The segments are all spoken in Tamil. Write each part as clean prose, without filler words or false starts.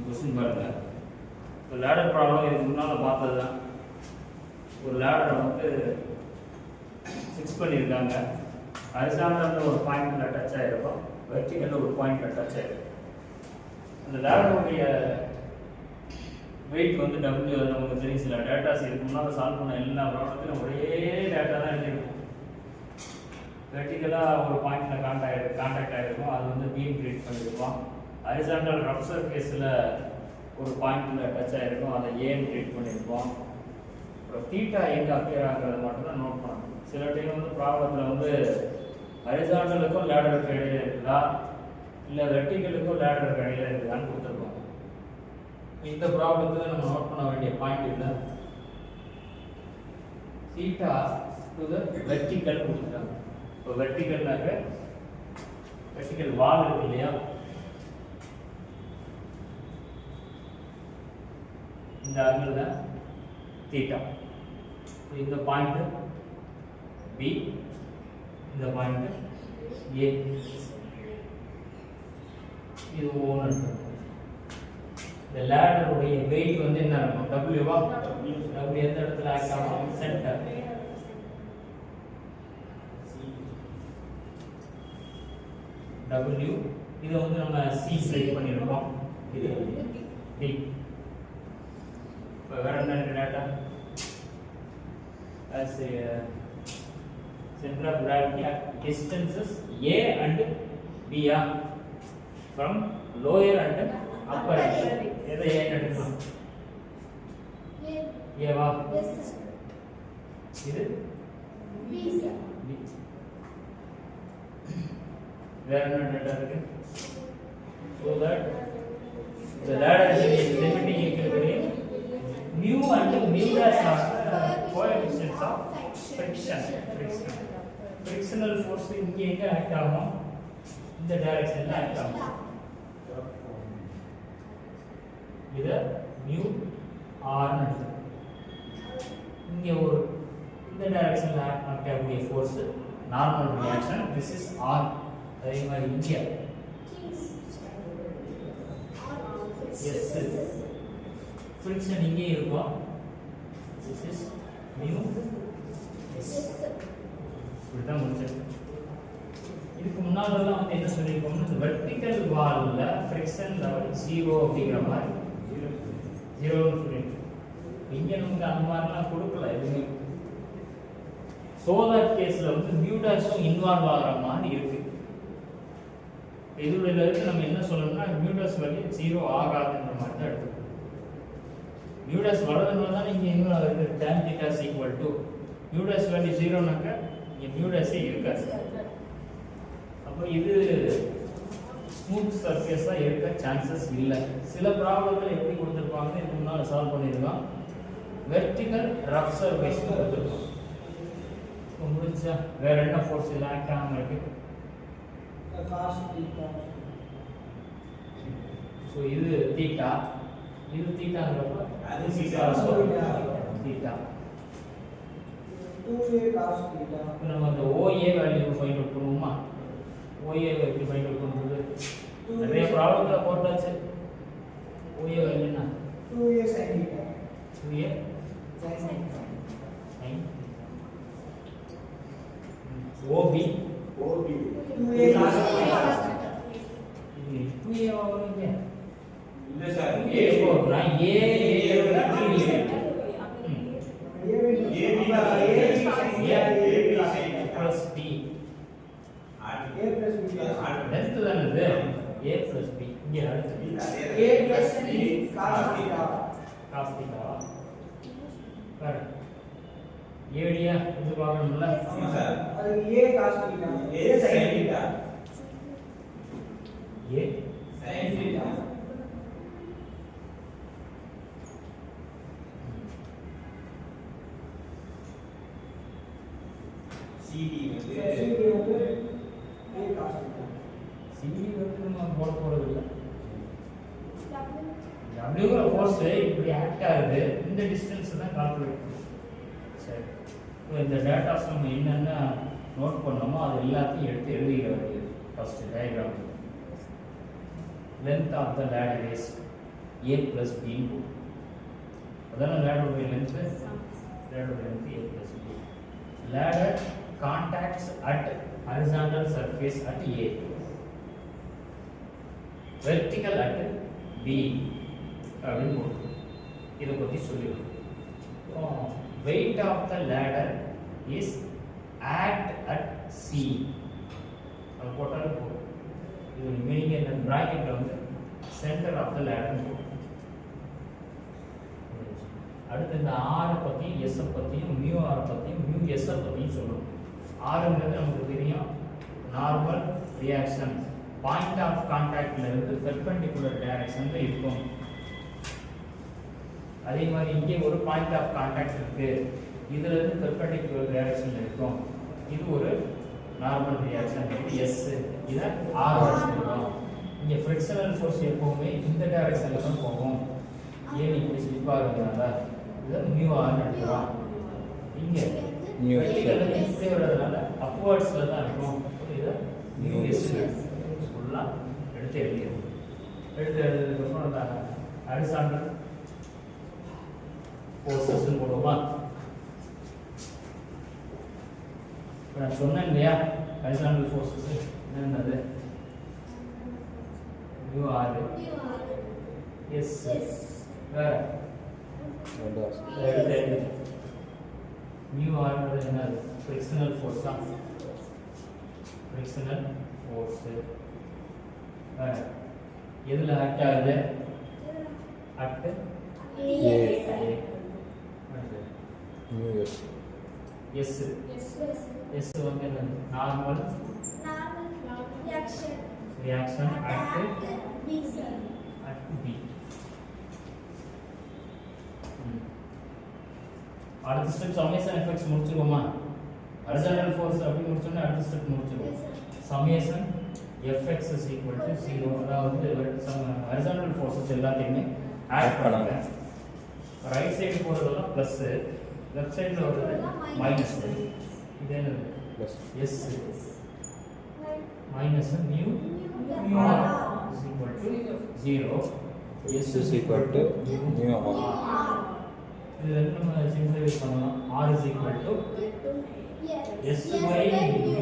क्वेश्चन பாருங்க. இப்போ லேடர் ப்ராப்ளம் இதுக்கு முன்னால பார்த்தது தான். ஒரு லேடரை வந்து ஃபிக்ஸ் பண்ணியிருக்காங்க. ஹரிசாண்டலில் ஒரு பாயிண்ட்ல டச் ஆகிருக்கும், வெர்டிக்கலில் ஒரு பாயிண்ட்ல டச் ஆகிருக்கும். அந்த லேடருடைய வெயிட் வந்து டபிள்யூ, நமக்கு தெரியும். சில டேட்டாஸ் இதுக்கு முன்னால் சால்வ் பண்ண எல்லா ப்ராப்ளத்திலும் ஒரே டேட்டா தான் எழுதியிருக்கும். வெர்டிக்கலாக ஒரு பாயிண்ட்ல கான்டாக்ட் ஆகிருக்கும், அது வந்து பீம் கிரியேட் பண்ணியிருக்கோம். ஹரிசாண்டல் ரஃப் சர்ஃபேஸில் ஒரு பாயிண்ட்ல டச் ஆகிருக்கும், அதை ஏன்னு கிரியேட் பண்ணியிருக்கோம். அப்புறம் தீட்டா எங்கே அப்பியர் ஆகிறது மட்டும் தான் நோட் பண்ணணும். சில டைம் வந்து ப்ராப்ளத்தில் வந்து ஹரிசாண்டலுக்கும் லேடருக்கு இடையில இருக்குதா, இல்லை வெர்டிக்கலுக்கும் லேடருக்கு இடையில இருக்குதான்னு கொடுத்துருக்கோம். இந்த ப்ராப்ளத்தில் நம்ம நோட் பண்ண வேண்டிய பாயிண்ட் இல்லை. தீட்டா டு த வெர்டிக்கல் கொடுத்துருக்காங்க. இப்போ வெர்டிக்கல்னாக்க வெர்டிக்கல் வால் இருக்கு இல்லையா, இந்த ஆங்கிள் தான் தீட்டா. இந்த பாயிண்ட் பி, இந்த பாயிண்ட் ஏ, இது ஓன்னு. இந்த லேடருடைய வெயிட் வந்து என்ன இருக்கும்? டபிள்யூவா? டபிள்யூ எந்த இடத்துல ஆக்ட் ஆகும்? சென்டர். டபிள்யூ இதை வந்து நம்ம சி செட் பண்ணியிருக்கோம். இது டி. இப்போ வேற என்ன இருக்கு data? as a center of gravity at distances a and b from lower and upper end. எதை ஏ எடுக்கலாம்? ஏவா? இது பி. வேற என்ன டேட்டா இருக்கு? so that the ladder is limiting equilibrium. mu and mu dash are coefficients of friction. Frictional force இங்க எங்க ஆக்ட் ஆகும்? இந்த டைரக்ஷன்ல ஆக்ட் ஆகும். இது mu r ன்னு எடுத்து இங்க ஒரு இந்த டைரக்ஷன்ல ஆக்ட் பண்ணக்கூடிய force normal reaction. this is r. அதே மாதிரி இங்க s friction இங்கே இருக்கும். this is mu s. இதுதான் முடிச்சது. இதுக்கு முன்னாலெல்லாம் வந்து என்ன சொல்லியிருக்கோம்னா, இந்த வெர்டிக்கல் வால்ல ஃப்ரிக்ஷன் லெவல் 0 அப்படிங்கிற மாதிரி 0ன்னு சொல்லியிருக்கோம். இங்கே நமக்கு அந்த மாதிரிலாம் கொடுக்கல எதுவுமே. சோலார் கேஸில் வந்து மியூடாஸும் இன்வால்வ் ஆகிற மாதிரி இருக்கு. இதோட இருக்கு நம்ம என்ன சொல்லணும்னா, மியூடாஸ் வேல்யூ 0 ஆகாதுன்ற மாதிரி தான் எடுத்துக்கணும். மியூடாஸ் வரதுனால தான் இங்கே இன்னும் அதுக்கு tan theta is equal to mu dash value 0னாக்க இங்கே மியூடாஸே இருக்காது. அப்போ இது ஸ்மூத் சர்ஃபேஸாக இருக்க சான்சஸ் இல்லை. சில ப்ராப்ளங்கள் எப்படி கொடுத்துருப்பாங்கன்னு இதுக்கு முன்னால் சால்வ் பண்ணியிருக்கோம். வெர்டிக்கல் ரஃப் சர்ஃபேஸ் கொடுத்துருக்கோம். இப்போ முடிஞ்சா வேற என்ன ஃபோர்ஸ் இல்லை ஆக்ட் ஆகாமல் இருக்கு? ஸோ இது தீட்டா, இது தீட்டாங்கிறப்ப அது தீட்டா. இப்போ நம்ம அந்த OA வேல்யூ ஃபைண்ட் அவுட் பண்ணுவோமா? OA வேல்யூ ஃபைண்ட் அவுட் பண்ணுறது நிறைய ப்ராப்ளத்தில் போட்டாச்சு. OA வேல்யூ என்ன? 2A sin theta. 2A sin OB 2A cos theta. இது 2A ஆகுங்க இல்ல சார். A போடுறா A விட 3A plus B அடுத்து தானே இது A plus B. இங்கே அடுத்து A plus B cos theta. Correct. Idea இது பார்க்கணும்ல? ஆமா சார். அது A cos theta, A sin theta, A sin theta. CD வந்து A cos theta. CD வந்து நம்ம போறது இல்ல. W ங்கற ஃபோர்ஸ் இப்படி ஆக்ட் ஆகுது. இந்த டிஸ்டன்ஸ் தான் கால்குலேட் பண்ணும். சரி. இப்போ இந்த டேட்டாஸ் நம்ம என்னென்ன நோட் பண்ணோமோ அது எல்லாத்தையும் எடுத்து எழுதிக்க வேண்டியது. First diagram. length of the ladder is a plus b அதான ladder உடைய length a plus b. Ladder contacts at horizontal surface at a, vertical at b அப்படின்னு போட்டு இதை பற்றி சொல்லிடுறோம். weight of the ladder is at c அது போட்டாலும் போதும். இது மீனிங் இந்த பிராக்கெட்ல வந்து சென்டர் ஆஃப் த லேடர் போடும். அடுத்து இந்த ஆர் பற்றியும் எஸ் பற்றியும் மியூ ஆர் பற்றியும் மியூ எஸ் பற்றியும் சொல்லணும். ஆறுங்கிறது நமக்கு தெரியும், நார்மல் ரியாக்ஷன் பாயிண்ட் ஆஃப் கான்டாக்ட்ல இருந்து பெர்பெண்டிகுலர் டைரக்ஷன்ல இருக்கும். அதே மாதிரி இங்கே ஒரு பாயிண்ட் ஆஃப் கான்டாக்ட் இருக்கு, இதுல இருந்து பெர்பெண்டிகுலர் டைரக்ஷன்ல இருக்கும். இது ஒரு நார்மல் ரியாக்ஷன், இது எஸ், இதை ஆர் எடுத்துக்கிறோம். இங்கே ஃப்ரிக்ஷனல் ஃபோர்ஸ் எப்பவுமே இந்த டைரக்ஷன்ல தான் போகும். ஏன் இப்படி ஸ்லிப்பாக இருக்கிறாங்க, இதை மியூ ஆர்னு எடுத்துக்கிறோம். இங்கே வெர்டிகல் இப்படி வர்றதுனால அப்வர்ட்ஸில் தான் இருக்கும். இதை மியூ எஸ் ஃபுல்லாக எடுத்து எழுதிடும். எழுதுறதுக்கப்புறம் அந்த ஹரிசாண்டல் ஃபோர்ஸஸ்ன்னு போடுவோமா? நான் சொன்னேன் இல்லையா, ஹரிசாண்டல் ஃபோர்ஸஸ் என்னது? மியூ ஆர் எஸ் வேற மியூ ஆர் என்னது? ஃப்ரிக்ஷனல் ஃபோர்ஸ் தான். ஃப்ரிக்ஷனல் ஃபோர்ஸ் எதில் ஆக்ட் ஆகுது? At A. Mu S S S வந்து என்னது? Normal reaction at b. அடுத்த ஸ்டெப் சமேஷன் எஃபெக்ட்ஸ் முடிச்சிருவோமா? ஹரிசாண்டல் ஃபோர்ஸ் அப்படி முடிச்சோம்னா அடுத்த ஸ்டெப் முடிச்சிருவோம். Summation fx is equal to 0. அதாவது ஹரிசாண்டல் ஃபோர்ஸஸ் எல்லாத்தையுமே ஆட் பண்ணுங்க. ரைட் சைடு போறதெல்லாம் பிளஸ், லெஃப்ட் சைடுல வரது மைனஸ். இது என்னது? Plus S minus mu r is equal to 0. S is equal to mu r. இது நம்ம சிம்பிளிஃபை பண்ணலாம். R is equal to S by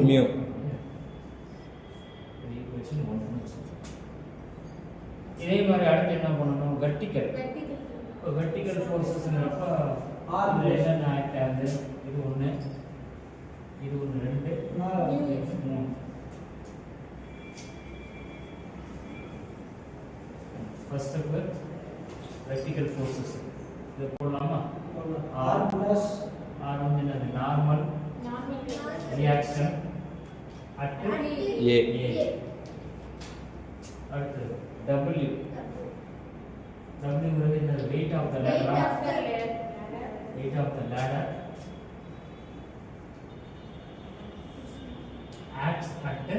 mu. Equation 1. இதே மாதிரி அடுத்து என்ன பண்ணணும்? வெர்டிகல் ஃபோர்ஸஸ்ங்கறப்ப R என்ன ஆக்ட் ஆகுது? இது 1, இது 1, 2, 3. First step vertical forces. இது போடலாமா? R plus R வந்து என்னது? Normal reaction at A. அடுத்து W. W வந்து என்னது? weight of the ladder. Weight of the ladder acts at the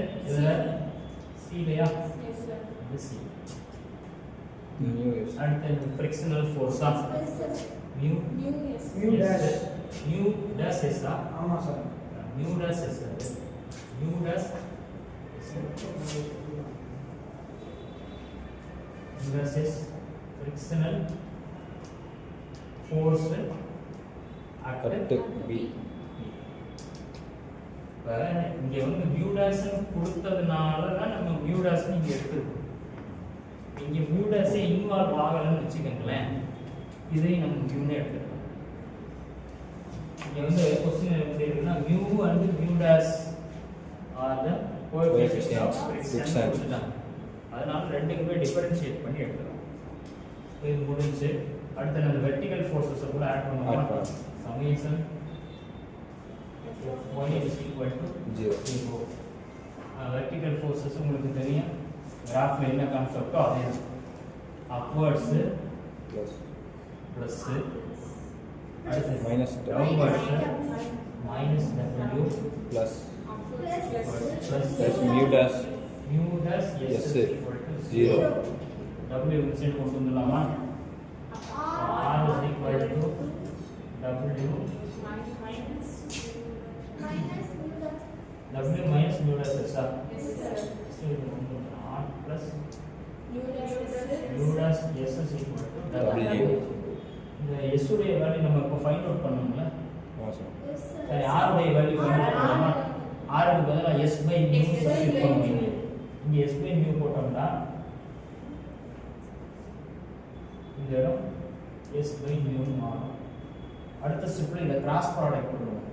C லையா? இது C. mu s அடுத்து frictional force of mu dash s. ஆமா sir, mu dash s. mu dash s frictional force at b. இங்க வந்து mu dash கொடுத்ததுனால தான் நம்ம mu dash இங்க எடுத்துருக்கோம். இங்க mu dash இன்வால்வ் ஆகலன்னு வெச்சுக்கங்களேன், இதை நம்ம mu எடுத்துக்கலாம். இங்க வந்து क्वेश्चन எப்படி இருக்குன்னா mu and mu dash are the coefficients of friction. அதனால ரெண்டுக்குமே டிஃபரன்ஷியேட் பண்ணி எடுத்துக்கலாம். இது முடிஞ்சு அடுத்து நம்ம வெர்டிகல் ஃபோர்ஸஸ் கூட ஆட் பண்ணுவோம். Summation y is equal to 0. Vertical forces உங்களுக்கு தெரியும், கிராஃப்ல என்ன கான்செப்ட்டோ அதே தான். அப்வர்ட்ஸ் பிளஸ், அடுத்து minus downwards minus w plus plus mu dash s is equal to 0. w inside கொண்டு வந்துடலாமா? r is equal to w minus mu dash s. r plus mu dash s is equal to W. இந்த s உடைய வேல்யூ நம்ம இப்ப ஃபைண்ட் அவுட் பண்ணோம்ல ஆமாம் சார். சரி r உடைய வேல்யூ ஃபைண்ட் அவுட் பண்ணோமா r க்கு பதிலா s by mu சப்ஸ்டிட்யூட் பண்ணுவீங்க இங்க s by mu போட்டோம்னா இந்த இடம் s by mu ன்னு மாறும் அடுத்த ஸ்டெப்ல இந்த கிராஸ் ப்ராடக்ட் பண்ணுவோம்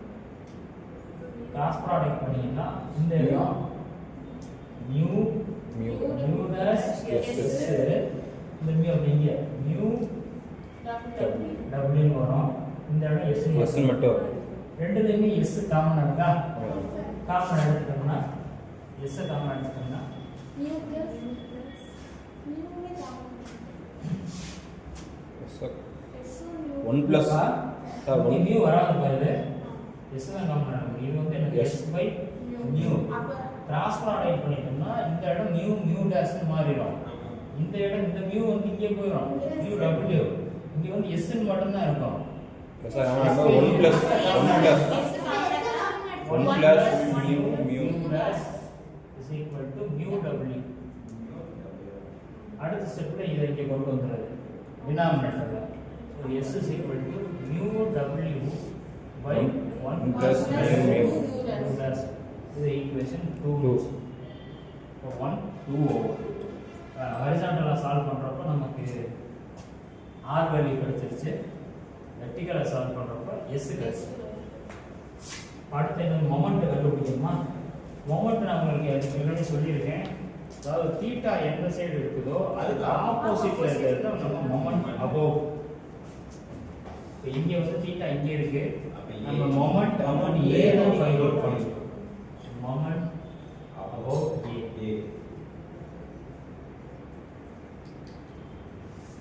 கிராஸ் ப்ராடக்ட் பண்ணீங்கன்னா இந்த இடம் mu mu mu dash s இந்த mu அப்படிங்க mu w ன்னு வரும் இந்த இடம் s S மட்டும் வரும். ரெண்டுலயுமே s காமன் இருக்கா ஆமாம். காமன் எடுத்துட்டோம்னா s காமன் எடுத்துட்டோம்னா Yes, sir. 1 plus சார் இங்க 1 mu வராது பாருங்க s தான் காமன் ஆகும் இது வந்து எனக்கு Yes. s by mu cross product பண்ணிட்டோம்னா இந்த இடம் mu dash ன்னு மாறிடும் இந்த இடம் இந்த mu வந்து இங்கே போயிடும் mu w இங்க வந்து s ன்னு மட்டும் தான் இருக்கும் Yes, sir. ஆமாம். 1 plus 1 plus 1 plus mu dash is equal to mu w அடுத்த ஸ்டெப்ல இதை இங்க கொண்டு வந்துறது டினாமினேட்டர்ல so s is equal to mu w by 1 plus mu dash இது ஈக்குவேஷன் 2 so 1 2 over ஹரிசாண்டலா சால்வ் பண்றப்ப நமக்கு r வேல்யூ கிடைச்சிருச்சு வெர்டிகலா சால்வ் பண்றப்ப s கிடைச்சிருச்சு அடுத்து என்ன மொமெண்ட் கண்டுபிடிக்கணுமா மொமெண்ட் நான் உங்களுக்கு அதுக்கு முன்னாடி சொல்லியிருக்கேன் அதாவது தீட்டா எந்த சைடு இருக்குதோ அதுக்கு ஆப்போசிட்ல இருக்கிறது நம்ம மொமெண்ட் அபோவ் இங்க வந்து தீட்டா இங்க இருக்கு நம்ம மொமெண்ட் a தான் ஃபைண்ட் அவுட் பண்ணணும் moment above a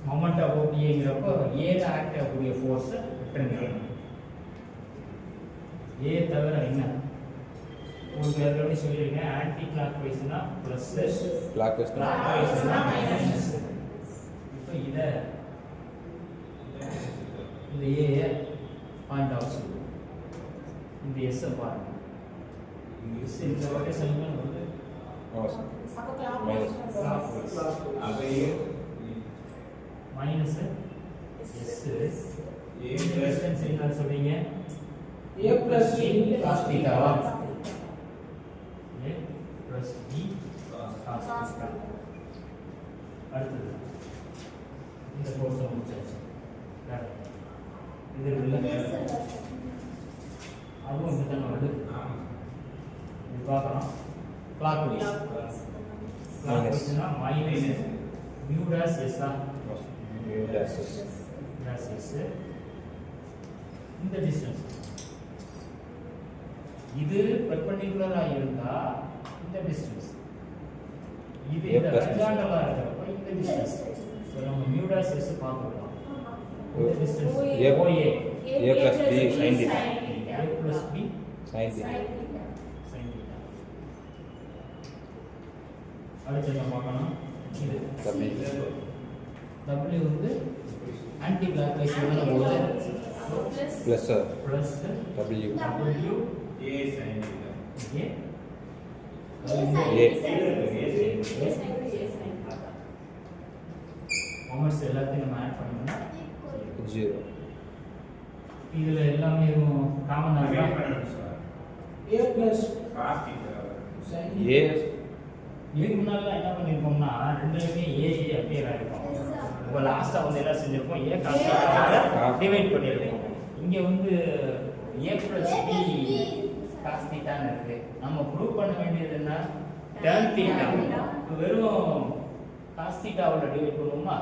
moment above aங்கிறப்போ a ல ஆக்ட் ஆகக்கூடிய ஃபோர்ஸ் விட்டுருங்க a தவிர என்ன உங்களுக்கு ஏற்கனவே சொல்லியிருக்கேன் ஆன்டி கிளாக் வைஸ்னா ப்ளஸ் clockwise கிளாக் வைஸ்னா மைனஸ் இப்போ இதை இந்த ஏ பாயிண்ட் ஆஃப் இந்த எஸ் பாருங்க எஸ் இந்த வகை செல்லுங்கள் வந்து ஆமாம் சார். மைனஸ் எஸ் டிஸ்டன்ஸ் என்ன சொல்றீங்க a plus b cos theta a plus b cos theta அடுத்தது இந்த கோர்ஸ் முடிச்சாச்சு இது இல்ல அதுவும் இந்த தான் வருது இது பார்க்கலாம் கிளாக் வைஸ் கிளாக் வைஸ்னா மைனஸ் mu dash s ஆ mu dash s dash s இந்த டிஸ்டன்ஸ் இது பெர்பெண்டிகுலரா இருந்தா இந்த டிஸ்டன்ஸ் இது A இந்த plus B. ஹரிசாண்டலா இருக்கிறப்ப இந்த டிஸ்டன்ஸ் சோ நம்ம mu dash s பார்க்கலாம் இந்த distance A OA a plus b sin theta A plus B sin theta sin theta அடுத்து நம்ம பார்க்கணும் இது w W வந்து ஆன்டி கிளாக் வைஸ் வரும்போது plus sir plus w W A sin theta. A moments எல்லாத்தையும் நம்ம ஆட் பண்ணோம்னா 0 இதுல எல்லாமே காமனா Wait இருக்கா பண்ணணும் sir. a plus Cos theta. sin a இதுக்கு முன்னால என்ன பண்ணிருக்கோம்னா ரெண்டுலயுமே A அப்பியர் ஆயிருக்கும் இப்போ லாஸ்டா வந்து என்ன செஞ்சிருக்கோம் A காஸ் டிவைட் பண்ணிருக்கோம் இங்க வந்து A plus B cos theta ன்னு இருக்கு நம்ம ப்ரூவ் பண்ண வேண்டியது என்ன tan theta வெறும் cos theta வோட டிவைட் பண்ணுவோமா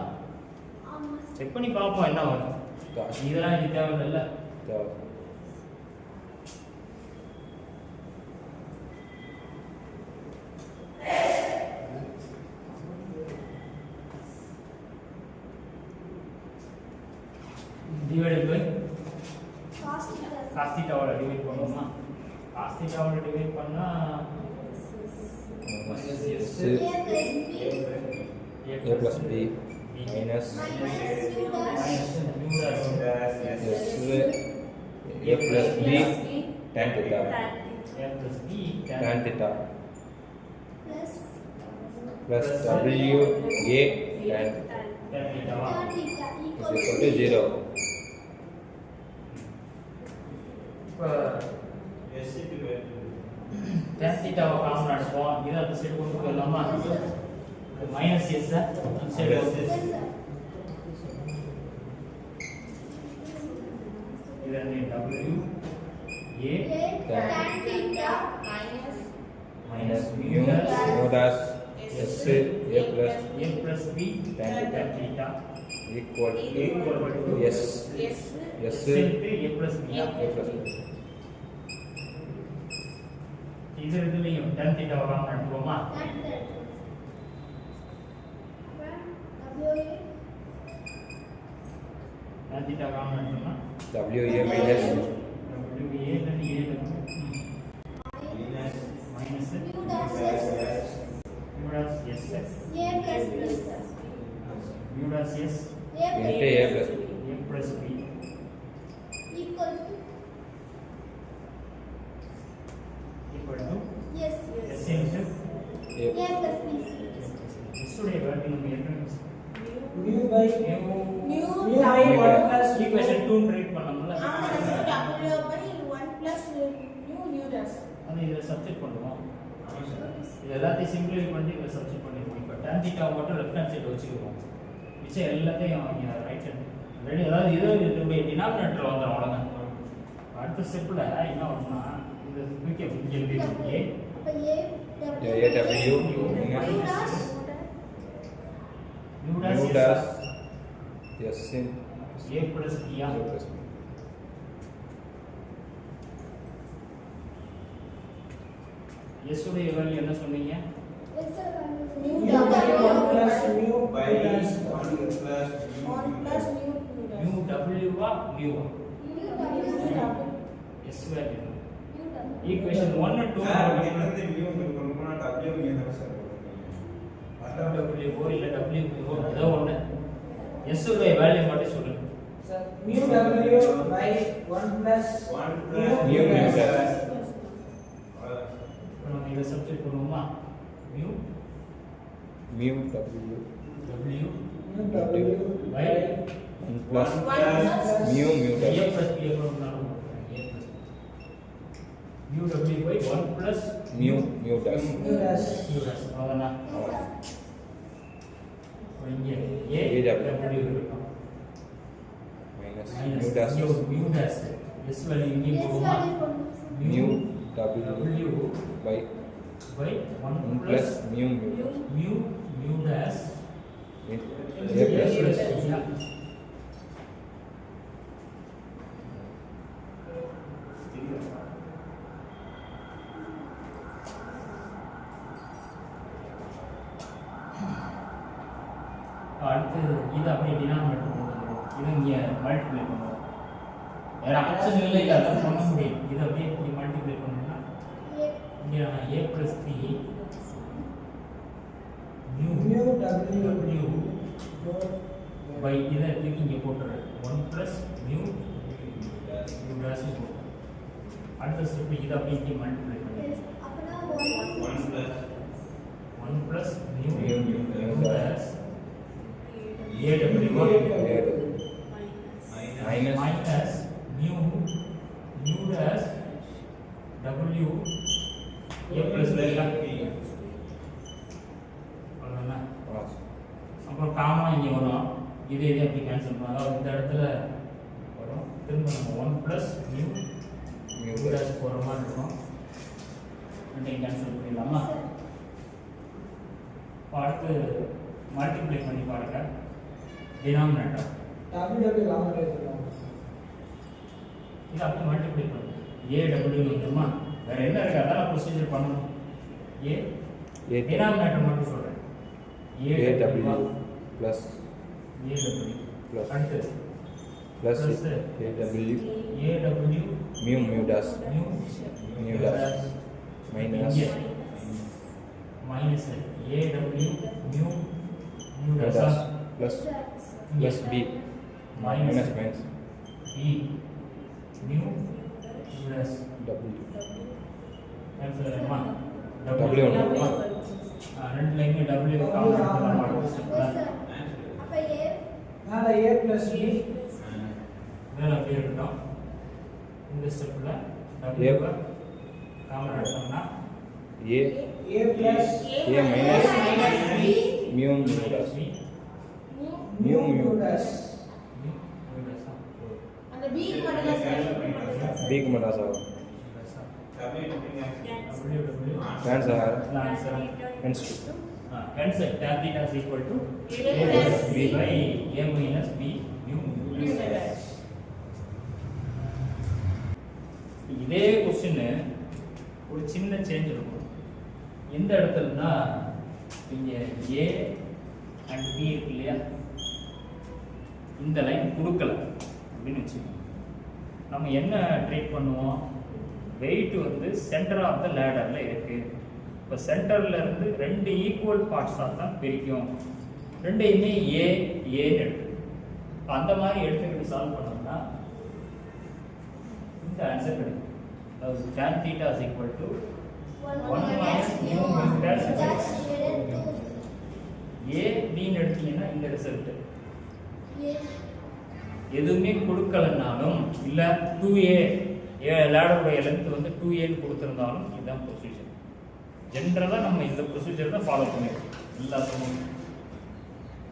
செக் பண்ணி பார்ப்போம் என்ன வரும் cos இதெல்லாம் இது தேவையில்லை theta divided by cos theta வோட டிவைட் பண்ணுவோமா cos theta வோட டிவைட் பண்ணா s a plus b minus s a plus b tan theta tan theta plus W A tan tan theta is equal to 0. இப்போ S க்கு வேல்யூ tan theta காமன் எடுப்போம். இதை அந்த சைடு கொண்டு போயிடலாமா? மைனஸ் எஸ் அந்த சைடு இது W A tan theta minus mu dash S A plus B tan theta equal to S into A plus B. A plus B. இது இதுலயும் tan theta காமன் எடுப்போமா? tan theta காமன் எடுத்தோம்னா W A minus W A then A minus minus mu dash S mu dash S A plus B mu dash S into A plus B. A plus B equal to equal to yes S into A A plus B இசுடைய வேல்யூ நம்ம என்ன mu by mu mu by 1 plus equation 2 ன்னு ரைட் பண்ணோம்ல அது இத சப்ஸ்டிட் பண்ணுவோம். இது எல்லாத்தையும் சிம்பிளிஃபை பண்ணி இத சப்ஸ்டிட் பண்ணிடுவோம். இப்போ tan theta மட்டும் லெஃப்ட் ஹேண்ட் சைடு வச்சுக்குவோம். மிச்சம் எல்லாத்தையும் இங்க ரைட் சைடு ரெடி. அதாவது இதோட டினாமினேட்டர் வந்துரும் அவ்வளவுதான். அடுத்த ஸ்டெப்ல என்ன வரும்னா இந்த தூக்கி இங்க எழுதிடுவோம். A அப்ப A W minus mu mu dash dash S in A plus B A plus B. S உடைய வேல்யூ என்ன சொன்னீங்க? mu by 1 plus mu by dash 1 plus mu W வா mu வா? S value equation 1 and 2 sir இங்க வந்து mu கொடுக்கணும்னா W mu தான் சார் கொடுக்கணும். W ஓ இல்ல W ஓ ஏதோ ஒண்ணு. S உடைய வேல்யூ மட்டும் சொல்லுங்க. mu W by 1 plus 1 mu plus mu dash dash. இப்போ நம்ம இத சப்ஸ்டிட் பண்ணுவோமா? mu Mu W W mu W by 1 plus mu A dash plus B எவ்வளவுனாலும் A plus mu W by 1 plus mu dash. mu dash mu dash அவ்வளவுதான். இப்போ இங்க A W இருக்கும். Minus minus mu dash mu dash S value இங்கே போடுமா? mu W W by by 1 1 plus plus mu mu dash A A plus plus B. B. அடுத்து இது அப்படியே டினாமினேட்டர் கொண்டு வந்துடும். இது இங்கே மல்டிப்ளை பண்ணுவோம். வேற ஆப்ஷன் இல்லை, அதான் பண்ண முடியும். இது அப்படியே இங்கே மல்டிப்ளை பண்ணோம்னா இங்கே A plus B mu mu W W by இதை தூக்கி இங்கே போட்டுரு 1 plus mu dash போட்டு அடுத்த ஸ்டெப் இதை அப்படியே இங்கே மல்டிப்ளை பண்ணி 1 plus mu dash AW Minus minus mu dash W A plus B அவ்வளோதானே. அப்புறம் காமா இங்கே வரும். இது அப்படி கேன்சல் பண்ணலாம். அதாவது இந்த இடத்துல வரும். திரும்ப நம்ம 1 plus mu dash போகிற மாதிரி இருக்கும். ரெண்டையும் கேன்சல் பண்ணிடலாமா? இப்போ அடுத்து மல்டிப்ளை பண்ணி பாருங்க. டினாமினேட்டர் W காமன் எடுத்துக்கலாம் இது அப்படியே மல்டிப்ளை பண்ணுங்க. AW வந்துருமா? வேற என்ன இருக்கு? அதான் ப்ரொசீஜர் பண்ணணும். A டினாமினேட்டர் மட்டும் சொல்றேன். AW plus AW plus அடுத்து plus plus AW AW mu dash mu dash minus இங்கே minus AW mu dash dash plus B minus minus B mu dash W cancel ஆகுமா? W ஒண்ணு. ரெண்டுலையுமே W காமன் எடுத்துக்கலாம் மாட்டோம். அப்ப A மேல A plus B மேல அப்படியே இருக்கட்டும். இந்த ஸ்டெப்ல A. W காமன் எடுத்தோம்னா A A plus A minus mu mu dash mu mu dash அந்த B மட்டும் தான் சார். B க்கு மட்டும் sir cancel hence hence tan theta is equal to A plus b by a minus b mu. இதே क्वेश्चन ஒரு சின்ன சேஞ்ச் இருக்கும். எந்த இடத்துலனா இங்க a and b இருக்கு இல்லையா, இந்த லைன் கொடுக்கல அப்படின்னு வச்சுக்கோங்க. நம்ம என்ன ட்ரீட் பண்ணுவோம், வெயிட் வந்து சென்டர் ஆஃப் த லேடர்ல இருக்கு. இப்போ சென்டர்ல இருந்து ரெண்டு ஈக்குவல் பார்ட்ஸாக தான் பிரிக்கும். ரெண்டையுமே ஏன்னு எடுத்து அந்த மாதிரி எடுத்துக்கிட்டு சால்வ் பண்ணோம்னா இந்த ஆன்சர் கிடைக்கும். அதாவது tan theta is equal to 1 minus mu mu dash a b ன்னு எடுத்தீங்கன்னா இந்த ரிசல்ட். எதுவுமே கொடுக்கலனாலும் இல்ல 2a லேடருடைய லென்த் வந்து 2a ன்னு கொடுத்திருந்தாலும் இதுதான் ப்ரொசீஜர். ஜெனரலா நம்ம இந்த ப்ரொசீஜர் தான் ஃபாலோ பண்ணிருக்கோம் எல்லா சமயமும்.